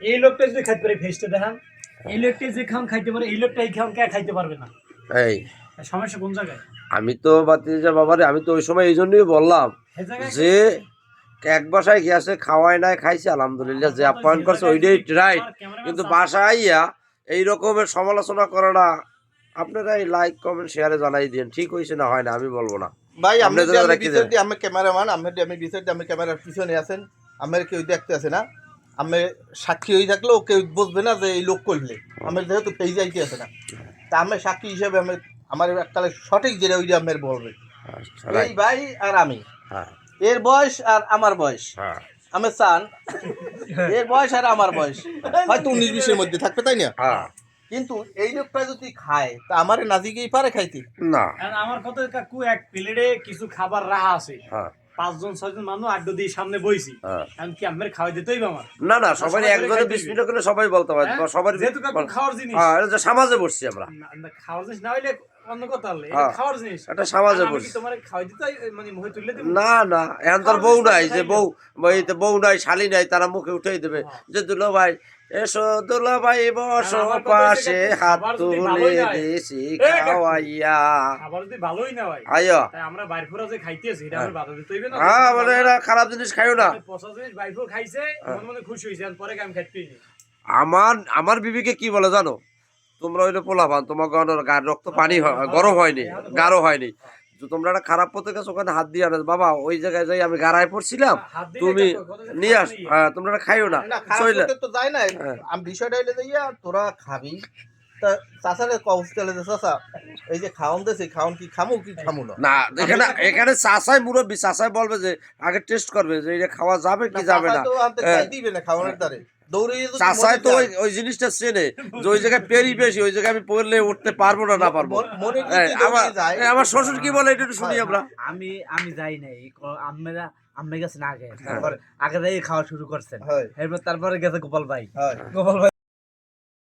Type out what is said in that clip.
এই লোকটা যদি খাইতে পারে ফেস্টে দেখান, এই লোকটা যে খাওন খাইতে পারে, এই লোকটা এই খাওন কে খাইতে পারবে না? এই সমস্যা কোন জায়গায়? আমি তো বাতিজা বাবারে, আমি তো ওই সময় এই জন্যই বললাম এই জায়গায় যে এক বাসায় গিয়েছে, খাওয়াই নাই, খাইছে আলহামদুলিল্লাহ, যে আপ্যায়ন করছে ওইটাই রাইট। কিন্তু বাসায় আইয়া এই রকমের সমালোচনা করাটা আপনারা এই লাইক কমেন্ট শেয়ারে জানাই দিন, ঠিক হয়েছে না হয় না আমি বলবো না ভাই আমি আপনাদের দ্বারা কি বিষয়টি আমি ক্যামেরাম্যান, আমি বিষয়টি আমি ক্যামেরার পিছনে আছেন, আমার কেউ দেখতে আছে না, আমি সাক্ষী হয়ে থাকলেও কেউ বুঝবে না যে এই লোক করলে, আমার যেহেতু পেয়ে যাইতে আছে না, তা আমি সাক্ষী হিসেবে আমি আমার এককালে সঠিক যেটা ওই আমার বলবে। আচ্ছা, এই right. ভাই আর আমি, হ্যাঁ এর বয়স আর আমার বয়স, হ্যাঁ আমি চান এর বয়স আর আমার বয়স হয়তো 19-20-এর মধ্যে থাকবে, তাই না? হ্যাঁ কিন্তু এই লোকটা যদি খায় তা আমার নাজিকেই পারে খাইতে না আর আমার কথা কাকু, এক প্লেটে কিছু খাবার রাখা আছে, হ্যাঁ 5-6 জন মানুষ আড্ডা দিয়ে সামনে বইছি, হ্যাঁ এখন কি আমার খাওয়াই দিতেই বা আমার? না না সবাই সবাই একজনে খাইতে 20 দিবে। মিনিট করে সবাই বলতে পারে হ্যাঁ? সবার যেহেতু কাকু খাওয়ার জিনিস, হ্যাঁ এটা যে সমাজে বসছি আমরা, খাওয়ার জিনিস না হইলে অন্য কথা হলে, এটা হ্যাঁ। খাওয়ার জিনিস। এটা সমাজে আর আমি কি বসছি তোমার খাওয়াই দিতে মানে মুখে তুলে দেব? না না এখন তোর বউ নাই, যে বউ নাই, শালি নাই, তারা মুখে উঠেই দেবে যে দুলো ভাই এসো, দুলো ভাই বসো আমার কথা হচ্ছে পাশে, কাকু, হাত খাবার যদি তুলে ভালোই নাই, দিছি কাকু, খাওয়াইয়া খাবার যদি ভালোই না হয়, আইয়ো। তাই আমরা বাইরপুরা যে খাইতেছি, এটা আমার বাধা দিতে হইবে না? হ্যাঁ মানে এরা খারাপ জিনিস খাইও না। পচা জিনিস বাইরপুর খাইছে, মনে মনে খুশি হয়েছে, আর পরে আমি খাইতেই নি। আমার বিবিকে কি বলে জানো, তোমরা হইলে পোলাপান, তোমার গায়ের রক্ত পানি গরম হয়নি, গাঢ় হয়নি, তো তোমরা একটা খারাপ পথে গেছো, ওখানে হাত দিয়ে আনো বাবা, ওই জায়গায় যাই আমি গাড়ায় পড়ছিলাম, হাত দিলে তুমি কাকু, কথা যে নিয়ে আস, খাইতে নিয়ে। হ্যাঁ তোমরা খাইও না না খারাপ চইলে। করতে তো যায় না, হ্যাঁ। আমি বিষয়টা হইলে যাইয়া তোরা খাবি, তা চাচারে কৌশলে যে চাচা এই যে খাওন দেছে, খাওন কি খামু কি খামু না? না এখানে চাষাই মুরব্বী, চাষাই বলবে যে আগে টেস্ট করবে যে এটা খাওয়া যাবে কি যাবে না। চাচা তো আনতে খাই দিবে না খাওয়ানোর দ্বারে, দৌড়িয়ে যদি চাষাই মরে তো যায়, ওই জিনিসটা চেনে যে ওই জায়গায় পেরি বেশি, ওই জায়গায় আমি পড়লে উঠতে পারবো না, না পারবো। মনে এই, আমার শ্বশুর কি বলে এটা একটু শুনি আমরা। আমি যাই নাই, আমরা আম্মে গেছেন আগে, হ্যাঁ। তারপরে আগে যাই খাওয়া শুরু করছেন, হয় এরপর তারপরে গেছে গোপাল ভাই। হয় গোপাল ভাই